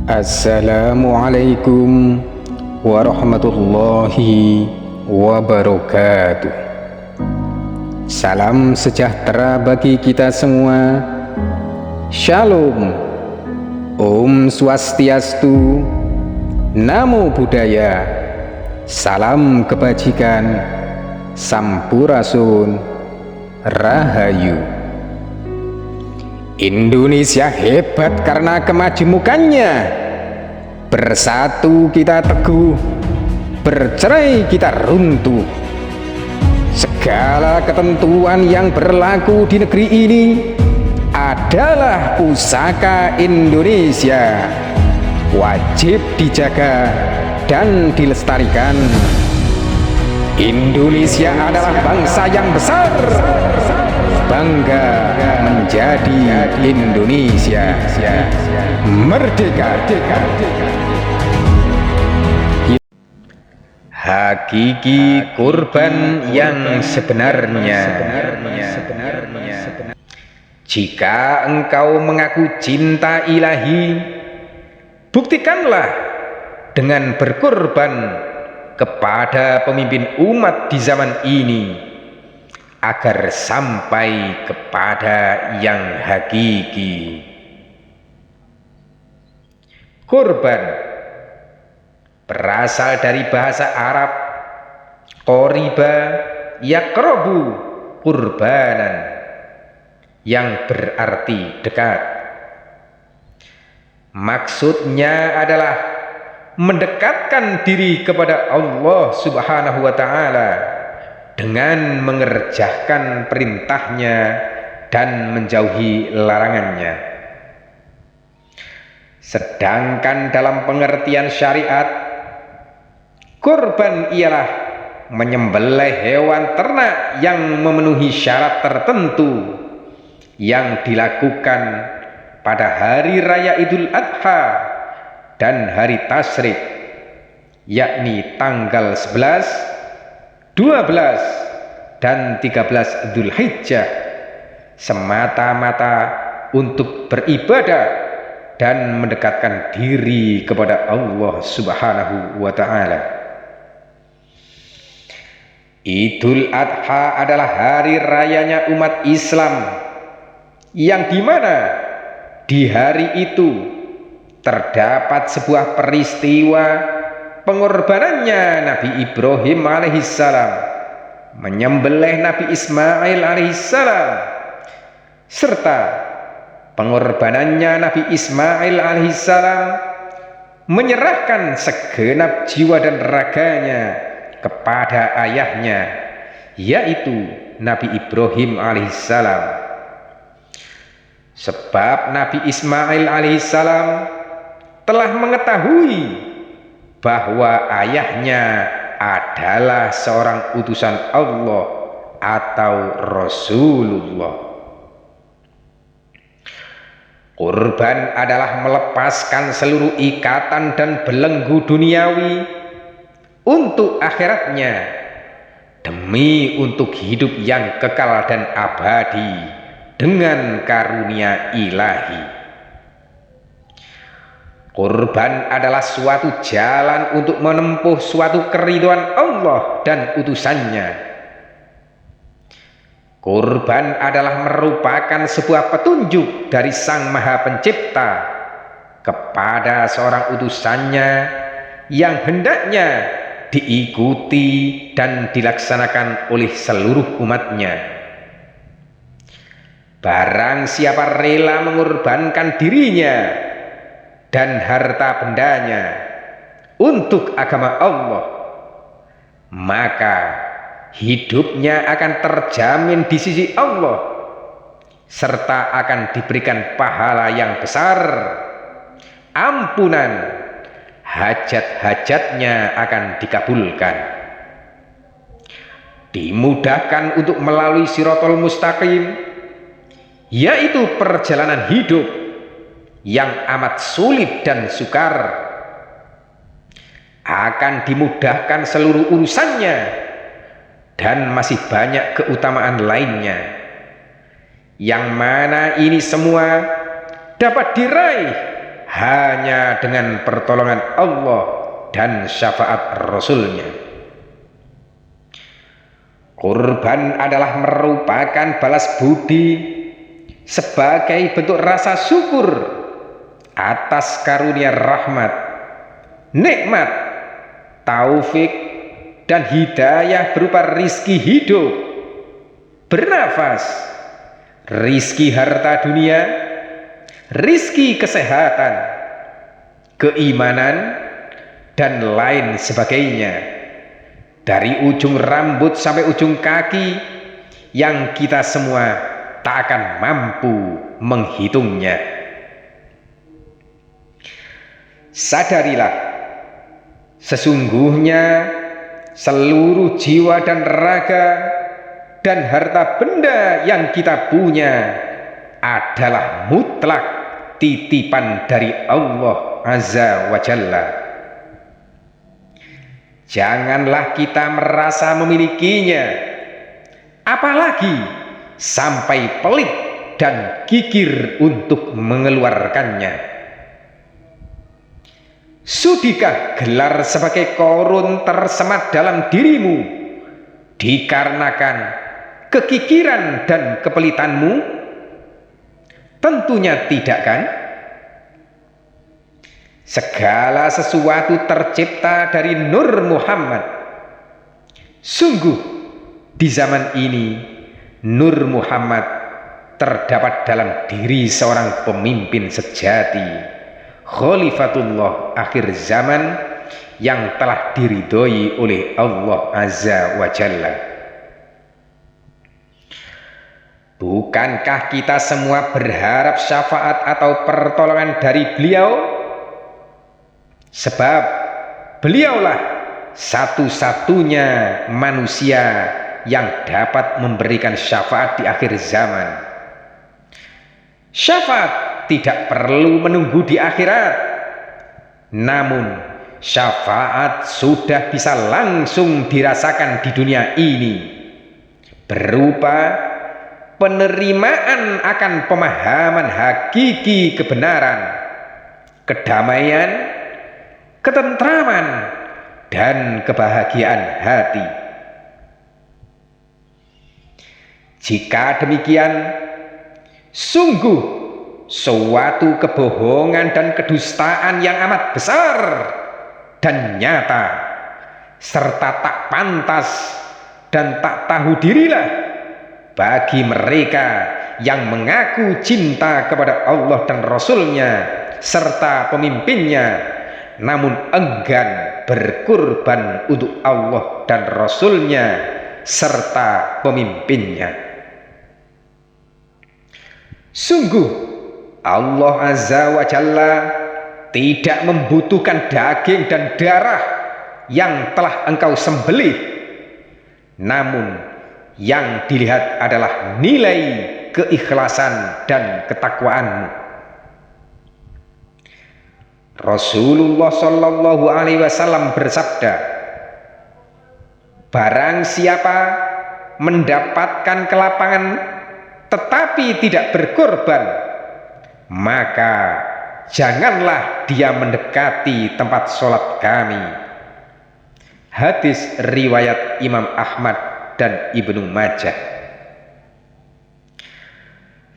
Assalamualaikum warahmatullahi wabarakatuh. Salam sejahtera bagi kita semua. Shalom. Om Swastiastu. Namo Buddhaya. Salam kebajikan. Sampurasun. Rahayu. Indonesia hebat karena kemajemukannya. Bersatu kita teguh, bercerai kita runtuh. Segala ketentuan yang berlaku di negeri ini adalah pusaka Indonesia, wajib dijaga dan dilestarikan. Indonesia adalah bangsa yang besar, bangga menjadi Indonesia, merdeka. Hakiki kurban yang sebenarnya. Jika engkau mengaku cinta ilahi, buktikanlah dengan berkorban kepada pemimpin umat di zaman ini agar sampai kepada yang hakiki. Kurban berasal dari bahasa Arab qoriba yaqrabu kurbanan, yang berarti dekat. Maksudnya adalah mendekatkan diri kepada Allah Subhanahu wa ta'ala dengan mengerjakan perintahnya dan menjauhi larangannya. Sedangkan dalam pengertian syariat, kurban ialah menyembelih hewan ternak yang memenuhi syarat tertentu yang dilakukan pada hari raya Idul Adha dan hari Tasyrik, yakni tanggal 11, 12, dan 13 Dzulhijjah, semata-mata untuk beribadah dan mendekatkan diri kepada Allah Subhanahu wa ta'ala. Idul Adha adalah hari rayanya umat Islam, yang dimana di hari itu terdapat sebuah peristiwa pengorbanannya Nabi Ibrahim alaihissalam menyembelih Nabi Ismail alaihissalam, serta pengorbanannya Nabi Ismail alaihissalam menyerahkan segenap jiwa dan raganya kepada ayahnya, yaitu Nabi Ibrahim alaihissalam. Sebab Nabi Ismail alaihissalam telah mengetahui bahwa ayahnya adalah seorang utusan Allah atau Rasulullah. Kurban adalah melepaskan seluruh ikatan dan belenggu duniawi untuk akhiratnya, demi untuk hidup yang kekal dan abadi dengan karunia ilahi. Kurban adalah suatu jalan untuk menempuh suatu keridhaan Allah dan utusannya. Kurban adalah merupakan sebuah petunjuk dari Sang Maha Pencipta kepada seorang utusannya yang hendaknya diikuti dan dilaksanakan oleh seluruh umatnya. Barang siapa rela mengorbankan dirinya dan harta bendanya untuk agama Allah, maka hidupnya akan terjamin di sisi Allah, serta akan diberikan pahala yang besar. Ampunan hajat-hajatnya akan dikabulkan, dimudahkan untuk melalui Shirathul Mustaqim, yaitu perjalanan hidup yang amat sulit dan sukar. Akan dimudahkan seluruh urusannya dan masih banyak keutamaan lainnya, yang mana ini semua dapat diraih hanya dengan pertolongan Allah dan syafaat Rasulnya. Kurban adalah merupakan balas budi sebagai bentuk rasa syukur atas karunia rahmat, nikmat, taufik, dan hidayah berupa rizki hidup, bernafas, rizki harta dunia, rizki kesehatan, keimanan, dan lain sebagainya. Dari ujung rambut sampai ujung kaki yang kita semua tak akan mampu menghitungnya. Sadarilah, sesungguhnya seluruh jiwa dan raga dan harta benda yang kita punya adalah mutlak titipan dari Allah Azza wa Jalla. Janganlah kita merasa memilikinya, apalagi sampai pelit dan gigir untuk mengeluarkannya. Sudikah gelar sebagai korun tersemat dalam dirimu dikarenakan kekikiran dan kepelitanmu? Tentunya tidak, kan? Segala sesuatu tercipta dari Nur Muhammad. Sungguh di zaman ini Nur Muhammad terdapat dalam diri seorang pemimpin sejati, Khalifatullah akhir zaman yang telah diridhoi oleh Allah Azza wa Jalla. Bukankah kita semua berharap syafaat atau pertolongan dari beliau? Sebab beliaulah satu-satunya manusia yang dapat memberikan syafaat di akhir zaman. Syafaat tidak perlu menunggu di akhirat, namun syafaat sudah bisa langsung dirasakan di dunia ini berupa penerimaan akan pemahaman hakiki kebenaran, kedamaian, ketentraman, dan kebahagiaan hati. Jika demikian, sungguh suatu kebohongan dan kedustaan yang amat besar dan nyata, serta tak pantas dan tak tahu dirilah bagi mereka yang mengaku cinta kepada Allah dan Rasulnya serta pemimpinnya, namun enggan berkurban untuk Allah dan Rasulnya serta pemimpinnya. Sungguh Allah Azza wa Jalla tidak membutuhkan daging dan darah yang telah engkau sembelih, namun yang dilihat adalah nilai keikhlasan dan ketakwaanmu. Rasulullah Shallallahu Alaihi Wasallam bersabda, barang siapa mendapatkan kelapangan tetapi tidak berkorban, maka janganlah dia mendekati tempat sholat kami. Hadis riwayat Imam Ahmad dan Ibnu Majah.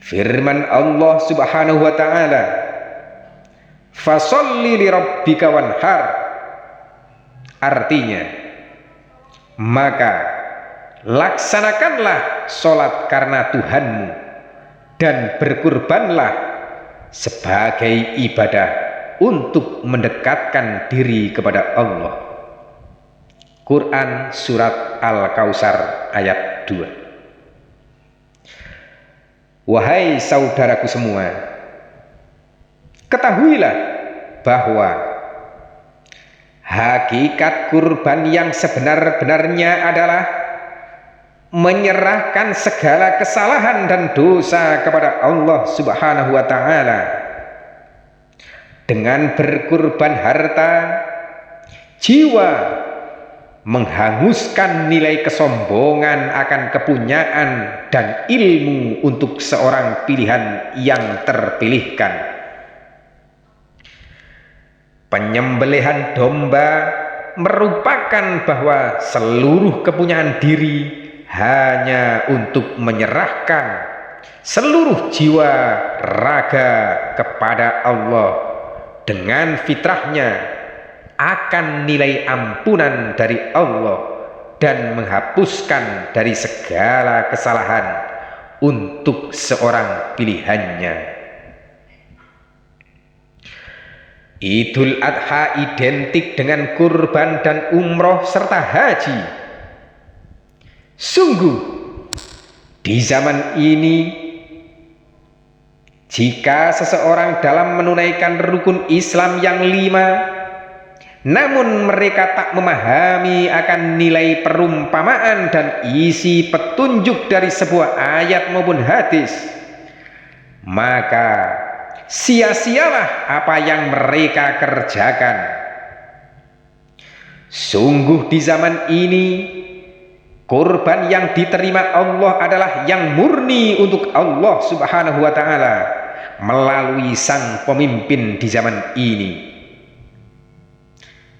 Firman Allah Subhanahu wa Ta'ala, fasholli li rabbika wanhar, artinya maka laksanakanlah sholat karena Tuhanmu dan berkurbanlah sebagai ibadah untuk mendekatkan diri kepada Allah. Quran surat Al-Kautsar ayat 2. Wahai saudaraku semua, ketahuilah bahwa hakikat kurban yang sebenar-benarnya adalah menyerahkan segala kesalahan dan dosa kepada Allah Subhanahu wa Ta'ala dengan berkurban harta, jiwa, menghanguskan nilai kesombongan akan kepunyaan dan ilmu untuk seorang pilihan yang terpilihkan. Penyembelihan domba merupakan bahwa seluruh kepunyaan diri hanya untuk menyerahkan seluruh jiwa raga kepada Allah dengan fitrahnya akan nilai ampunan dari Allah dan menghapuskan dari segala kesalahan untuk seorang pilihannya. Idul Adha identik dengan kurban dan umroh serta haji. Sungguh, di zaman ini, jika seseorang dalam menunaikan rukun Islam yang 5, namun mereka tak memahami akan nilai perumpamaan dan isi petunjuk dari sebuah ayat maupun hadis, maka sia-sialah apa yang mereka kerjakan. Sungguh di zaman ini, kurban yang diterima Allah adalah yang murni untuk Allah Subhanahu wa Ta'ala melalui sang pemimpin di zaman ini.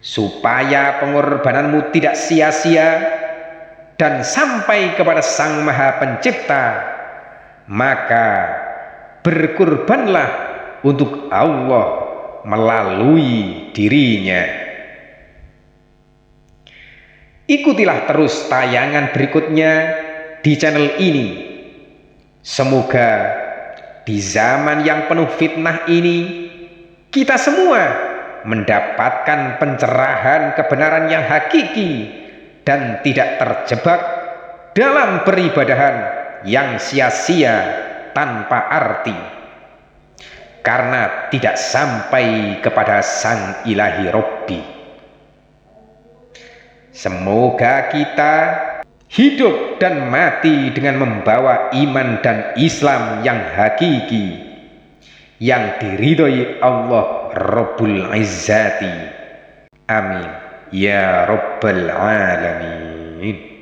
Supaya pengorbananmu tidak sia-sia dan sampai kepada Sang Maha Pencipta, maka berkurbanlah untuk Allah melalui dirinya. Ikutilah terus tayangan berikutnya di channel ini. Semoga di zaman yang penuh fitnah ini, kita semua mendapatkan pencerahan kebenaran yang hakiki dan tidak terjebak dalam peribadahan yang sia-sia tanpa arti, karena tidak sampai kepada Sang Ilahi Robbi. Semoga kita hidup dan mati dengan membawa iman dan Islam yang hakiki, yang diridhoi Allah Rabbul Izzati. Amin ya Rabbal Alamin.